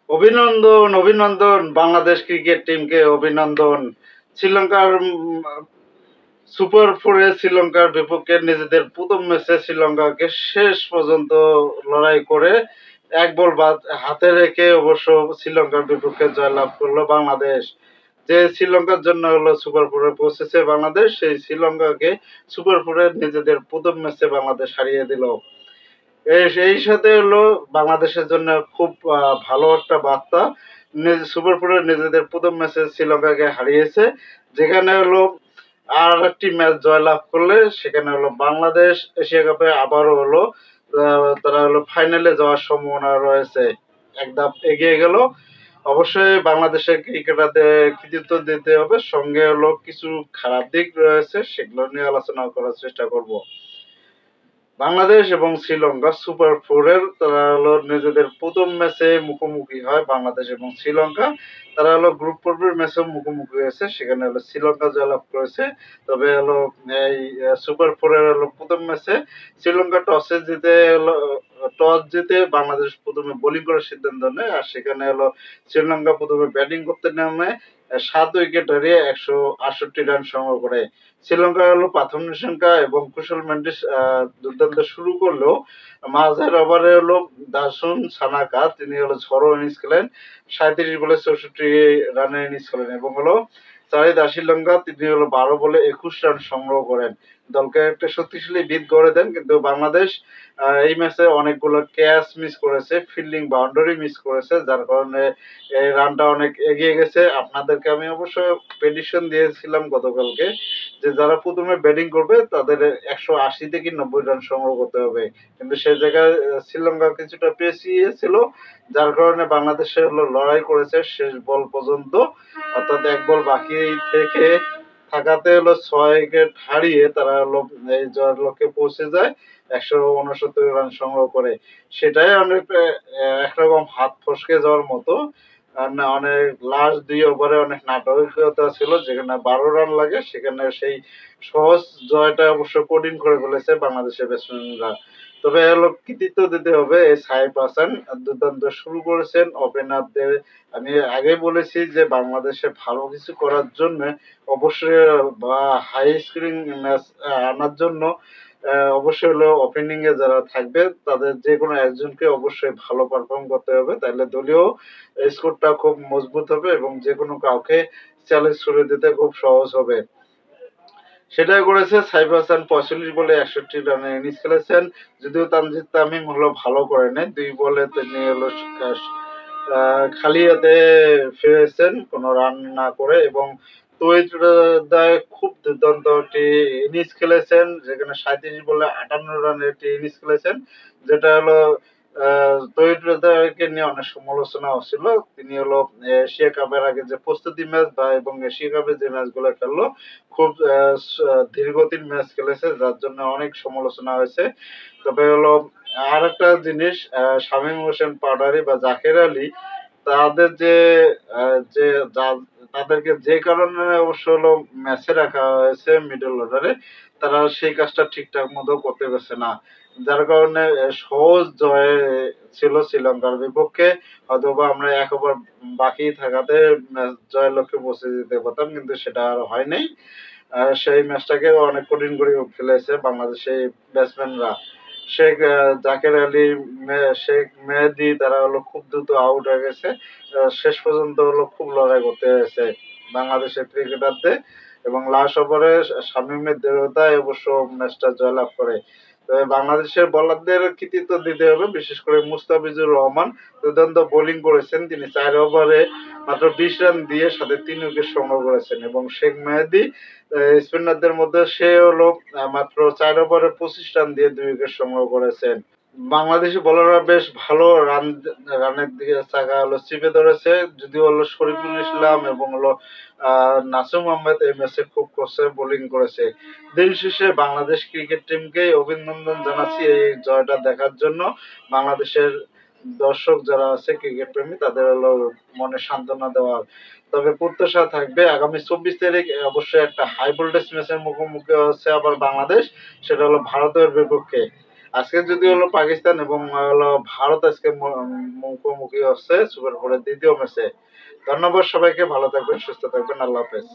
অভিনন্দন, অভিনন্দন বাংলাদেশ ক্রিকেট টিমকে অভিনন্দন। শ্রীলঙ্কার সুপার ফোরে শ্রীলঙ্কার বিপক্ষে নিজেদের প্রথম ম্যাচে শ্রীলঙ্কাকে শেষ পর্যন্ত লড়াই করে এক বল বাদ হাতে রেখে অবশ্য শ্রীলঙ্কার বিপক্ষে জয়লাভ করলো বাংলাদেশ। যে শ্রীলঙ্কার জন্য হলো সুপার ফোরে পৌঁছেছে বাংলাদেশ, সেই শ্রীলঙ্কাকে সুপার ফোরে নিজেদের প্রথম ম্যাচে বাংলাদেশ হারিয়ে দিল। এই সাথে হলো বাংলাদেশের জন্য খুব ভালো একটা বার্তা। সুপার ফোরে নিজেদের প্রথম ম্যাচে শ্রীলঙ্কাকে হারিয়েছে, যেখানে হলো আর একটি ম্যাচ জয়লাভ করলে সেখানে হলো বাংলাদেশ এশিয়া কাপে আবারও হলো তারা হলো ফাইনালে যাওয়ার সম্ভাবনা রয়েছে, এক ধাপ এগিয়ে গেল। অবশ্যই বাংলাদেশের ক্রিকেটারদের কৃতিত্ব দিতে হবে, সঙ্গে হলো কিছু খারাপ দিক রয়েছে, সেগুলো নিয়ে আলোচনা করার চেষ্টা করব। বাংলাদেশ এবং শ্রীলঙ্কা সুপার ফোরের তারা হলো নিজেদের প্রথম ম্যাচে মুখোমুখি হয় বাংলাদেশ এবং শ্রীলঙ্কা। তারা হলো গ্রুপ পর্বের ম্যাচে মুখোমুখি হয়েছে, সেখানে হলো শ্রীলঙ্কা জয়লাভ করেছে। তবে হলো এই সুপার ফোরের হলো প্রথম ম্যাচে শ্রীলঙ্কা টস জিতে বাংলাদেশ প্রথমে বোলিং করার সিদ্ধান্ত নেয়, আর সেখানে হলো শ্রীলঙ্কা প্রথমে ব্যাটিং করতে নামে 7 উইকেট হারিয়ে 168 রান সংগ্রহ করে। শ্রীলঙ্কা হলো প্রথম নিশঙ্কা এবং কুশল মেন্ডিস দুর্দান্ত শুরু করলেও মাঝের ওভারে হলো দাসুন সানাকা তিনি হলো ঝড়ো ইনিংস খেলেন, 37 বলে 64 রানের ইনিংস খেলেন এবং হলো চারিদা শ্রীলঙ্কা তিনি হলো 12 বলে 21 রান সংগ্রহ করেন, দলকে একটা শক্তিশালী ভিত গড়ে দেন। কিন্তু বাংলাদেশ এই ম্যাচে অনেকগুলো ক্যাচ মিস করেছে, ফিল্ডিং বাউন্ডারি মিস করেছে, যার কারণে এই রানটা অনেক এগিয়ে গেছে। আপনাদেরকে আমি অবশ্য প্রেডিকশন দিয়েছিলাম গতকালকে যে যারা প্রথমে ব্যাটিং করবে তাদের 180 থেকে 90 রান সংগ্রহ করতে হবে, কিন্তু সেই জায়গায় শ্রীলঙ্কা কিছুটা পেছিয়ে ছিল, যার কারণে বাংলাদেশে হলো লড়াই করেছে শেষ বল পর্যন্ত, অর্থাৎ এক বল বাকি থেকে থাকাতে হলো 6 উইকেট হারিয়ে তারা হলো এই জয়ের লক্ষ্যে পৌঁছে যায় 169 রান সংগ্রহ করে। সেটাই অনেক একরকম হাত ফসকে যাওয়ার মতো। আর না, অনেক লাস্ট 2 ওভারে অনেক নাটকীয়তা ছিল, যেখানে 12 রান লাগে সেখানে সেই সহজ জয়টা অবশ্য কঠিন করে ফেলেছে বাংলাদেশের ব্যাটসম্যানরা। তবে হলো কৃতিত্ব দিতে হবে এই সাইফ হাসান, দুর্দান্ত শুরু করেছেন ওপেনারদের। আমি আগে বলেছি যে বাংলাদেশে ভালো কিছু করার জন্য অবশ্যই বা হাই স্কোরিং ম্যাচ আনার জন্য অবশ্যই হলো ওপেনিং এ যারা থাকবে তাদের যে কোনো একজনকে অবশ্যই ভালো পারফর্ম করতে হবে, তাহলে দলীয় স্কোরটা খুব মজবুত হবে এবং যে কোনো কাউকে চ্যালেঞ্জ করে দিতে খুব সহজ হবে। সেটাই করেছে সাইফ হাসান, 45 বলে 61 রানের ইনিংস খেলেছেন। যদিও তানজিদ তামিম হলো ভালো করে নেই, 2 বলে তিনি হলো খালি হাতে ফিরেছেন কোনো রান না করে, এবং তৌহিদ হৃদয় খুব দুর্দান্ত একটি ইনিংস খেলেছেন, যেখানে 37 বলে 58 রানের একটি ইনিংস খেলেছেন, যেটা হলো তৌহিদ হৃদয়কে নিয়ে অনেক সমালোচনা হচ্ছিল। তিনি হলো এশিয়া কাপের আগে যে প্রস্তুতি ম্যাচ বা এবং এশিয়া কাপের যে ম্যাচগুলো খেললো খুব ধীরগতির ম্যাচ খেলেছে, যার জন্য অনেক সমালোচনা হয়েছে। তবে হলো আর একটা জিনিস, শামীম হোসেন পাউডারি বা জাকের আলী তাদের যে তাদেরকে যে কারণে অবশ্য হলো ম্যাচে রাখা হয়েছে মিডল অর্ডারে, তারা সেই কাজটা ঠিকঠাক মতো করতে পারছে না, যার কারণে সহজ জয় ছিল শ্রীলঙ্কার বিপক্ষে। হয়তোবা আমরা 1 ওভার বাকি থাকাতে ম্যাচ জয়ের লক্ষ্যে পৌঁছে যেতে পারতাম, কিন্তু সেটা আর হয় নাই। সেই ম্যাচটাকে অনেক কঠিন করে ফেলেছে বাংলাদেশের ব্যাটসম্যানরা। জাকের আলী, শেখ মেহেদী তারা হলো খুব দ্রুত আউট হয়ে গেছে। শেষ পর্যন্ত হলো খুব লড়াই করতে হয়েছে বাংলাদেশের ক্রিকেটারদের, এবং লাস্ট ওভারে শামীমের দৃঢ়তায় অবশ্য ম্যাচটা জয়লাভ করে। তবে বাংলাদেশের বোলারদের কৃতিত্ব দিতে হবে, বিশেষ করে মুস্তাফিজুর রহমান দুর্দান্ত বোলিং করেছেন, তিনি 4 ওভারে মাত্র 20 রান দিয়ে সাথে 3 উইকেট সংগ্রহ করেছেন, এবং শেখ মেহেদী স্পিনারদের মধ্যে সে হলো মাত্র 4 ওভারে 25 রান দিয়ে 2 উইকেট সংগ্রহ করেছেন। বাংলাদেশি বোলাররা বেশ ভালো রানের দিকে চাকা হলো চিপে ধরেছে, যদিও হলো শরীফুল ইসলাম এবং হলো নাসুম আহমেদ এই ম্যাচে খুব কষ্টে বোলিং করেছে। দিন শেষে বাংলাদেশ ক্রিকেট টিমকে অভিনন্দন জানাচ্ছি এই জয়টা দেখার জন্য। বাংলাদেশের দর্শক যারা আছে ক্রিকেট প্রেমী তাদের হলো মনে সান্ত্বনা দেওয়ার। তবে প্রত্যাশা থাকবে আগামী 24 তারিখ অবশ্যই একটা হাই ভোল্টেজ ম্যাচের মুখোমুখি হচ্ছে আবার বাংলাদেশ, সেটা হলো ভারতের বিপক্ষে। আজকে যদি হলো পাকিস্তান এবং হলো ভারত আজকে মুখোমুখি হচ্ছে সুপার ফোরের দ্বিতীয় ম্যাচে। ধন্যবাদ সবাইকে, ভালো থাকবেন, সুস্থ থাকবেন, আল্লাহ হাফেজ।